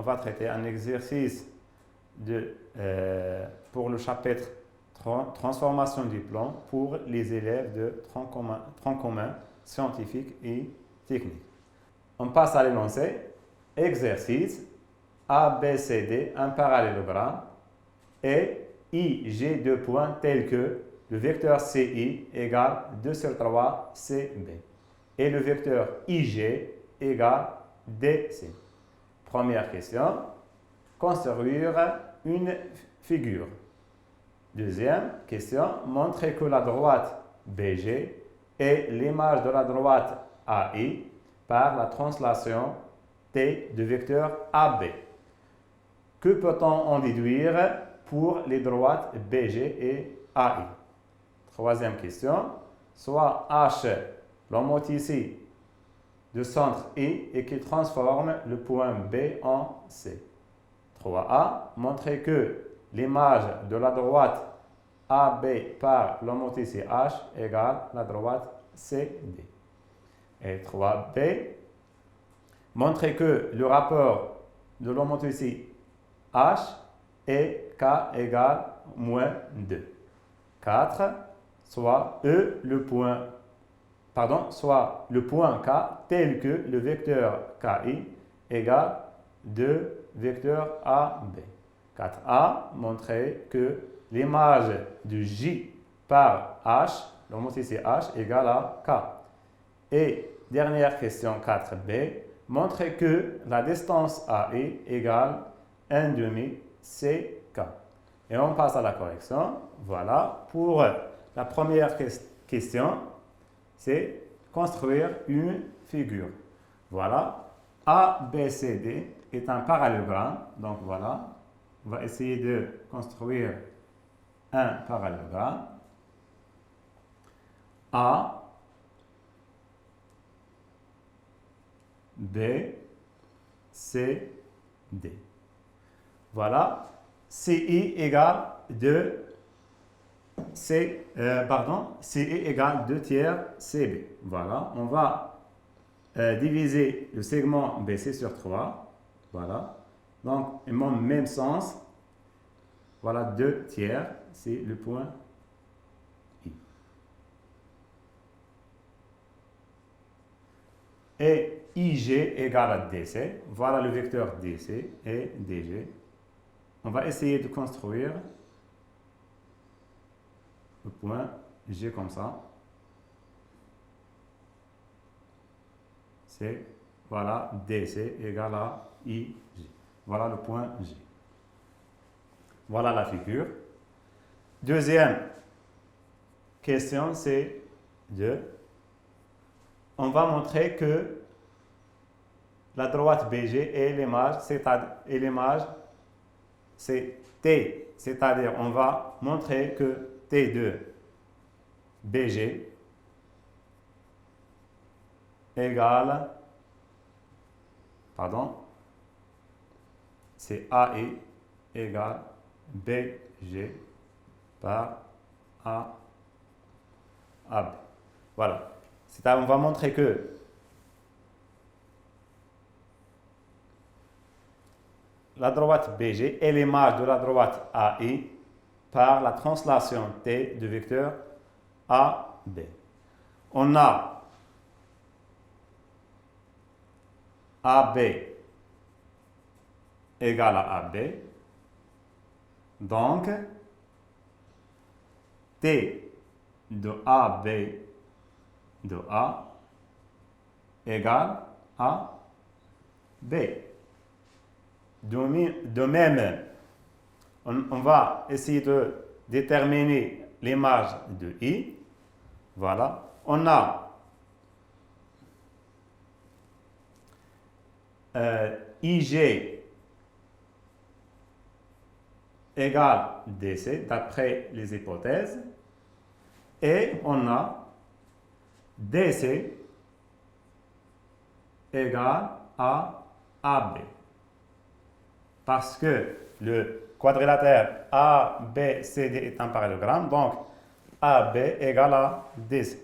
va traiter un exercice pour le chapitre transformation du plan pour les élèves de tronc commun scientifique et technique. On passe à l'énoncé. Exercice ABCD, un parallélogramme, et IG deux points tels que le vecteur CI égale 2 sur 3 CB et le vecteur IG égale DC. Première question, construire une figure. Deuxième question, montrer que la droite BG est l'image de la droite AI par la translation T de vecteur AB. Que peut-on en déduire pour les droites BG et AI? Troisième question, soit H l'homothétie de centre I et qui transforme le point B en C. 3A, montrer que l'image de la droite AB par l'homothétie H égale la droite CD. Et 3B, montrer que le rapport de l'homothétie H est K égale moins 2. 4, soit le point K tel que le vecteur KI égale 2 vecteurs AB. 4A, montrer que l'image de J par H, l'homothétie H, égale à K. Et dernière question 4B, montrer que la distance AI égale 1 demi CK. Et on passe à la correction. Voilà, pour la première question, c'est construire une figure. Voilà, ABCD est un parallélogramme. Donc voilà, on va essayer de construire un parallélogramme. A, B, C, D. Voilà, CI égale 2, CI égale 2 tiers CB. Voilà, on va diviser le segment BC sur 3. Voilà, donc ils ont le même sens. Voilà, 2 tiers, c'est le point I. Et IG égale à DC. Voilà le vecteur DC et DG. On va essayer de construire le point G comme ça. C'est, voilà, DC égale à IG. Voilà le point G. Voilà la figure. Deuxième question, c'est on va montrer que la droite BG est l'image, c'est T, c'est-à-dire on va montrer que T de BG égale, c'est AI égale BG par AB. Voilà. C'est-à-dire, on va montrer que la droite BG est l'image de la droite AI par la translation T de vecteur AB. On a AB égale à AB. Donc, T de AB de A égale à B. De même, on va essayer de déterminer l'image de I. Voilà. On a IG égale DC d'après les hypothèses. Et on a DC égale à AB. Parce que le quadrilatère ABCD est un parallélogramme, donc AB égale à DC.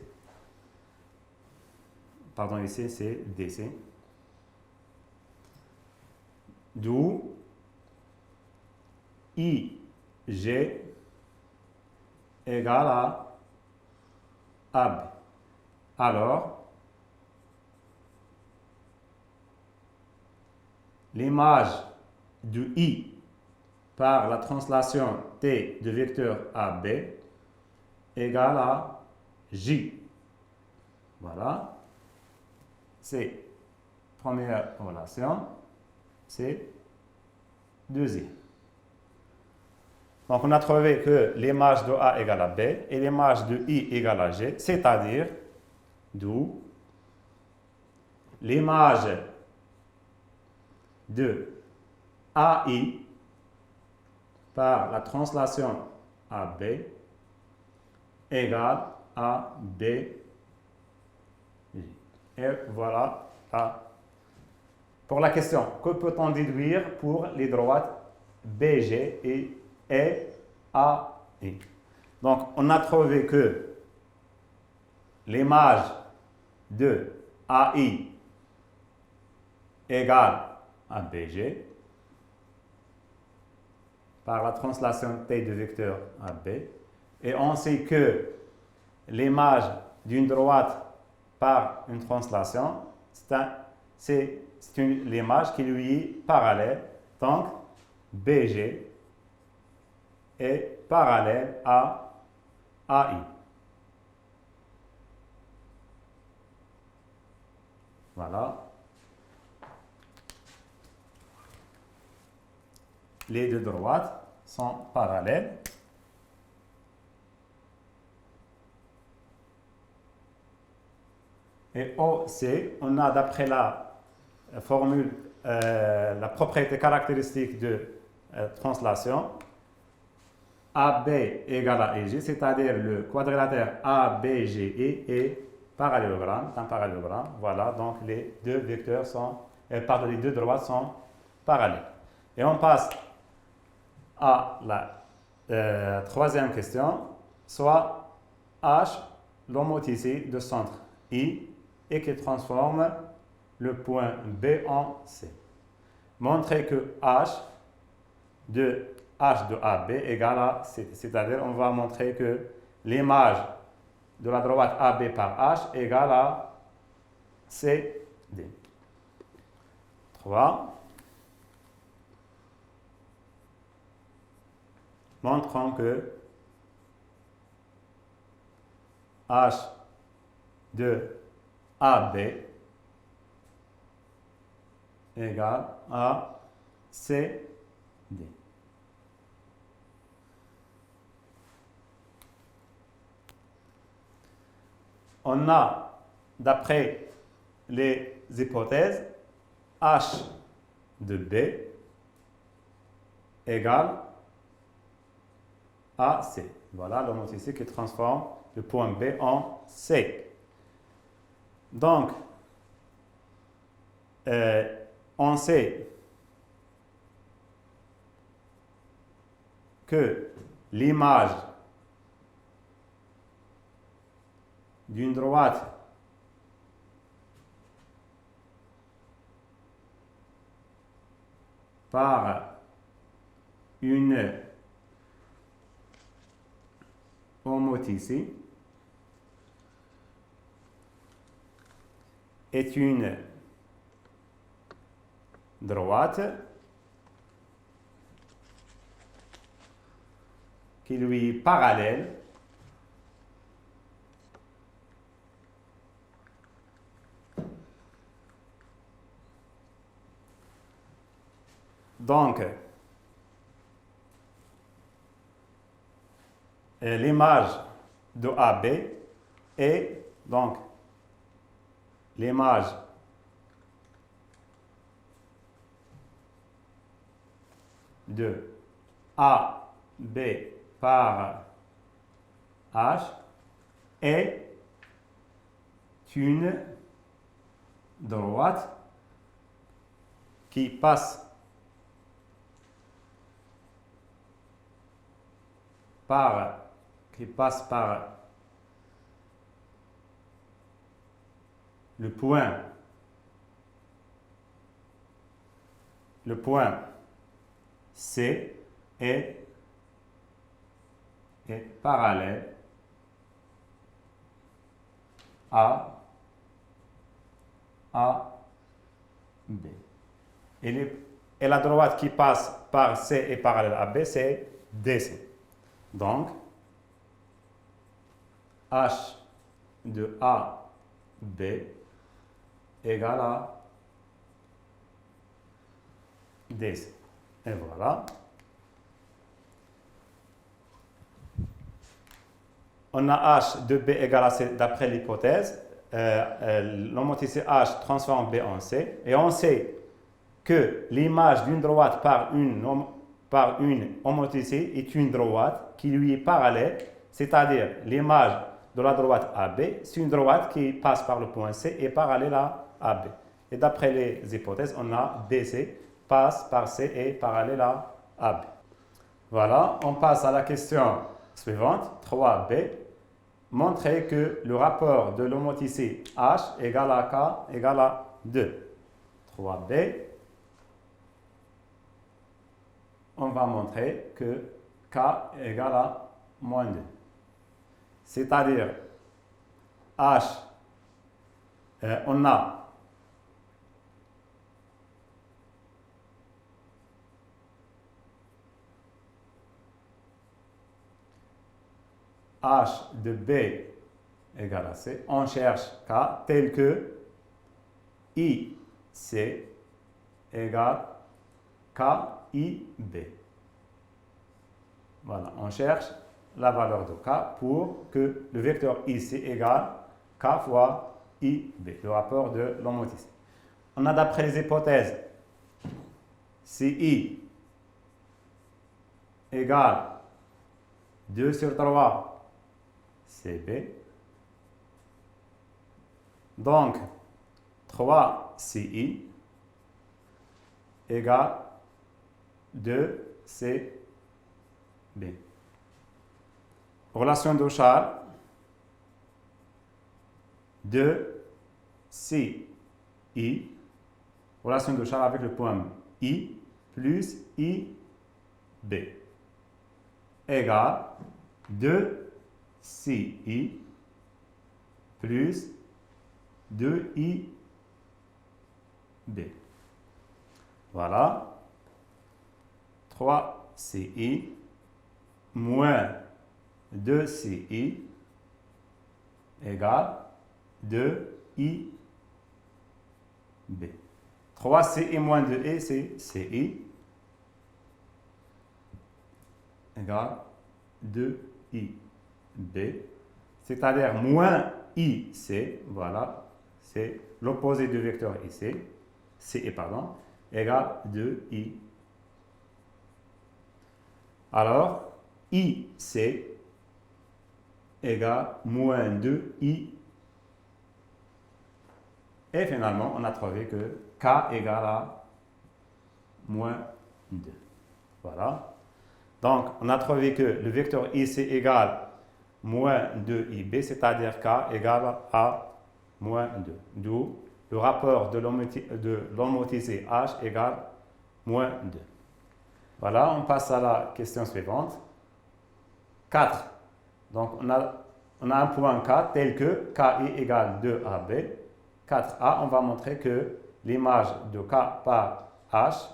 Pardon, ici c'est DC. d'où IG égale à AB. Alors, l'image de I par la translation T de vecteur AB égale à J. Voilà. C'est première relation. C'est deuxième. Donc, on a trouvé que l'image de A égale à B et l'image de I égale à G, c'est-à-dire d'où l'image de AI par la translation AB égale à B. Et voilà. Pour la question, que peut-on déduire pour les droites BG et EAI? Donc, on a trouvé que l'image de AI égale à BG par la translation T de vecteur AB. Et on sait que l'image d'une droite par une translation, c'est l'image qui lui est parallèle. Donc, BG est parallèle à AI. Voilà. Les deux droites sont parallèles. Et OC, on a d'après la formule, la propriété caractéristique de translation, AB égale à EG, c'est-à-dire le quadrilatère ABGE est parallélogramme, un parallélogramme. Voilà, donc les deux vecteurs sont, les deux droites sont parallèles. Et on passe à la troisième question, soit H, l'homoticé de centre I, et qui transforme le point B en C. Montrer que H de AB égale à C. C'est-à-dire, on va montrer que l'image de la droite AB par H égale à CD. 3. Montrons que H de AB égale à CD. On a, d'après les hypothèses, H de B égale à C. Voilà l'homoticé qui transforme le point B en C. Donc, on sait que l'image d'une droite par une homoticé est une droite qui lui est parallèle donc l'image de AB est donc l'image de AB par H est une droite qui passe par le point le point C est parallèle à B. Et la droite qui passe par C et parallèle à B, c'est DC. Donc, H de A, B égale à DC. Et voilà. On a H de B égale à C d'après l'hypothèse. L'homoticé H transforme B en C. Et on sait que l'image d'une droite par une homoticée est une droite qui lui est parallèle, c'est-à-dire l'image de la droite AB, c'est une droite qui passe par le point C et parallèle à AB. Et d'après les hypothèses, on a DC passe par C et parallèle à AB. Voilà, on passe à la question suivante, 3b. Montrer que le rapport de l'homoticé H égale à K égale à 2. 3b. On va montrer que K égale à moins 2. C'est-à-dire, H, on a H de B égale à C. On cherche K tel que IC égale KIB. Voilà, on cherche la valeur de K pour que le vecteur IC égale K fois IB, le rapport de l'homoticé. On a d'après les hypothèses CI égale 2 sur 3 CB. Donc, 3 CI égale 2 CB. Relation d'Auchard, 2 CI, relation d'Auchard avec le point I plus IB égale 2 CI plus 2IB. Voilà. 3 CI moins 2 CI égale 2 IB. 3 CI moins 2I, c'est CI égale 2 IB. C'est-à-dire moins IC, voilà, c'est l'opposé du vecteur IC, CI, pardon, égale 2I. Alors, IC égale moins 2I. Et finalement, on a trouvé que K égale à moins 2. Voilà. Donc, on a trouvé que le vecteur IC égale moins 2IB, c'est-à-dire K égale à moins 2. D'où le rapport de l'homoticé H égale moins 2. Voilà, on passe à la question suivante. 4. Donc, on a un point K tel que KI égale 2AB. 4A, on va montrer que l'image de K par H,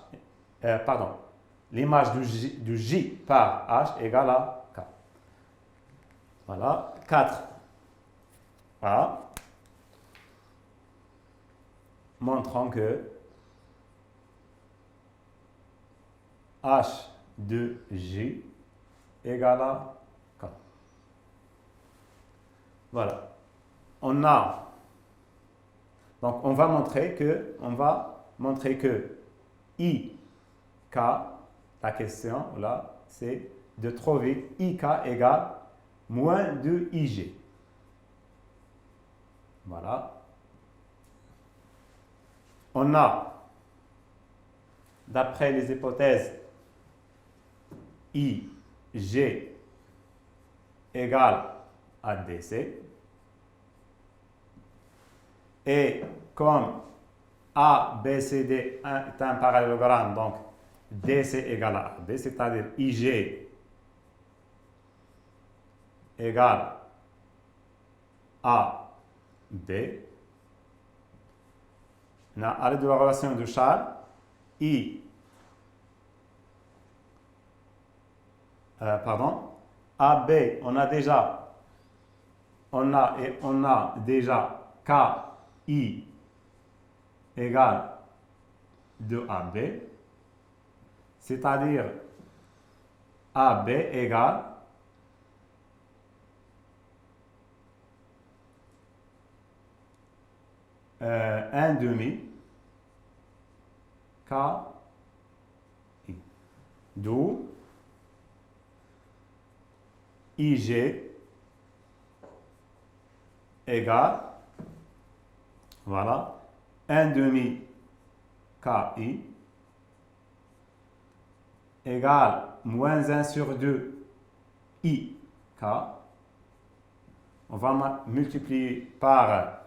l'image du J par H égale à K. Voilà, 4A, montrant que H de J égale à K. Voilà. Donc, on va montrer que IK, la question, là, c'est de trouver IK égale moins 2IG. Voilà. On a, d'après les hypothèses, IG égale à DC. Et comme A, B, C, D est un parallélogramme, donc DC égale à AB, c'est-à-dire IG égale à B. À l'aide de la relation de Charles, AB, on a déjà KI égale 2AB, c'est-à-dire AB égale un demi KI. D'où IG égale, voilà, 1 demi KI égale moins 1 sur 2 IK. On va multiplier par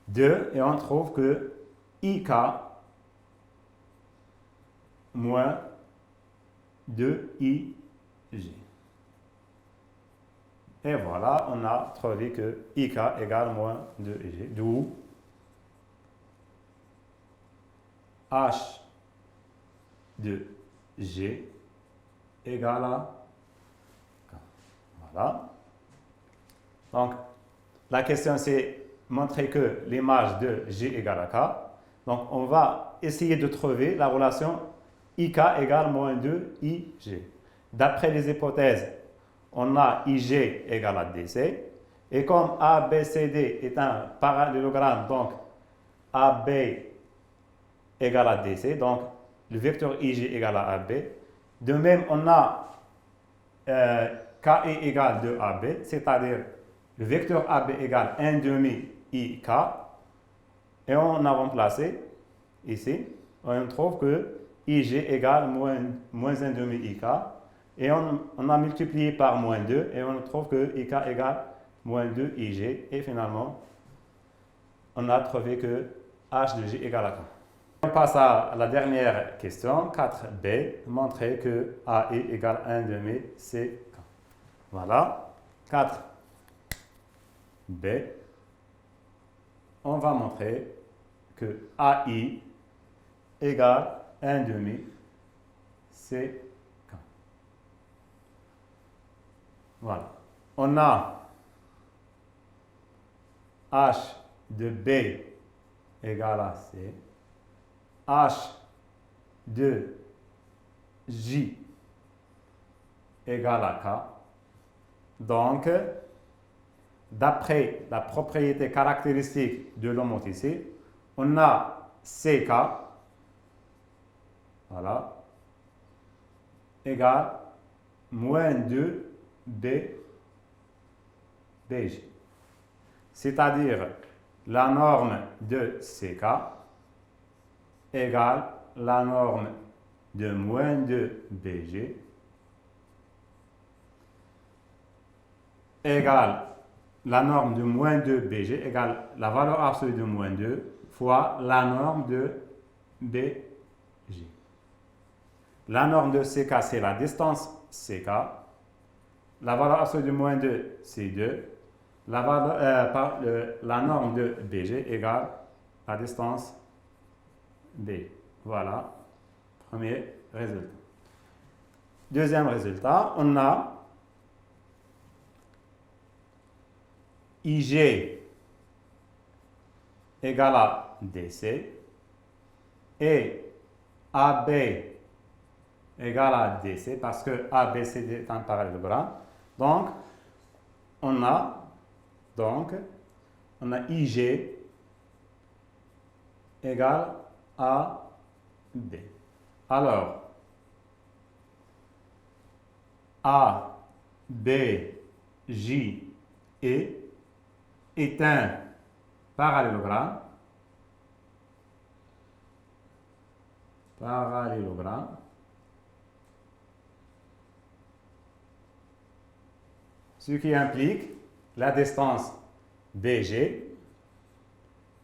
2 et on trouve que IK moins 2IG. Et voilà, on a trouvé que IK égale moins 2IG, d'où H de G égale à K. Voilà. Donc, la question c'est montrer que l'image de G égale à K. Donc, on va essayer de trouver la relation IK égale moins 2 IG. D'après les hypothèses, on a IG égale à DC. Et comme ABCD est un parallélogramme, donc AB égale à DC, donc le vecteur IG égale à AB. De même, on a KI égale 2AB, c'est-à-dire le vecteur AB égale 1 demi IK. Et on a remplacé ici, on trouve que IG égale moins 1 demi IK. Et on a multiplié par moins 2 et on trouve que IK égale moins 2 IG. Et finalement, on a trouvé que H de G égale à K. On passe à la dernière question, 4b, montrer que AI égale 1 demi CK. Voilà, 4b, on va montrer que AI égale 1 demi CK. Voilà, on a H de B égale à C. H de J égale à K. Donc, d'après la propriété caractéristique de l'homoticide, on a CK, voilà, égale moins 2 BG. C'est-à-dire la norme de CK égale la norme de moins 2 BG égale la norme de moins 2 BG égale la valeur absolue de moins 2 fois la norme de BG. La norme de CK, c'est la distance CK. La valeur absolue de moins 2, c'est 2. La norme de BG égale la distance B. Voilà, premier résultat. Deuxième résultat, on a IG égale à DC et AB égale à DC parce que ABCD est un parallélogramme. Donc, on a IG égale à B. Alors, A, B, J, E est un parallélogramme. Ce qui implique la distance BG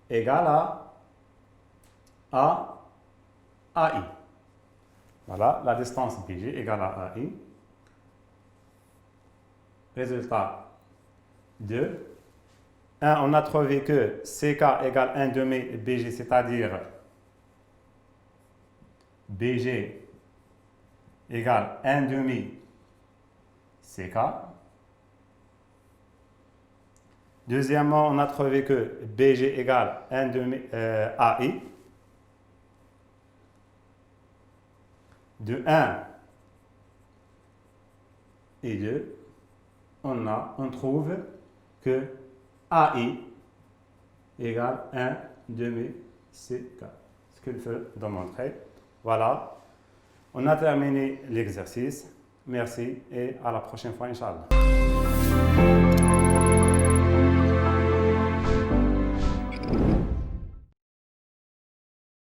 égale à AI. Voilà, la distance BG égale à AI. Résultat 2. 1, on a trouvé que CK égale 1 demi BG, c'est-à-dire BG égale 1 demi CK. Deuxièmement, on a trouvé que BG égale 1 demi AI. De 1 et 2, on trouve que AI égale 1 demi CK. Ce qu'il faut démontrer. Voilà, on a terminé l'exercice. Merci et à la prochaine fois, Inch'Allah.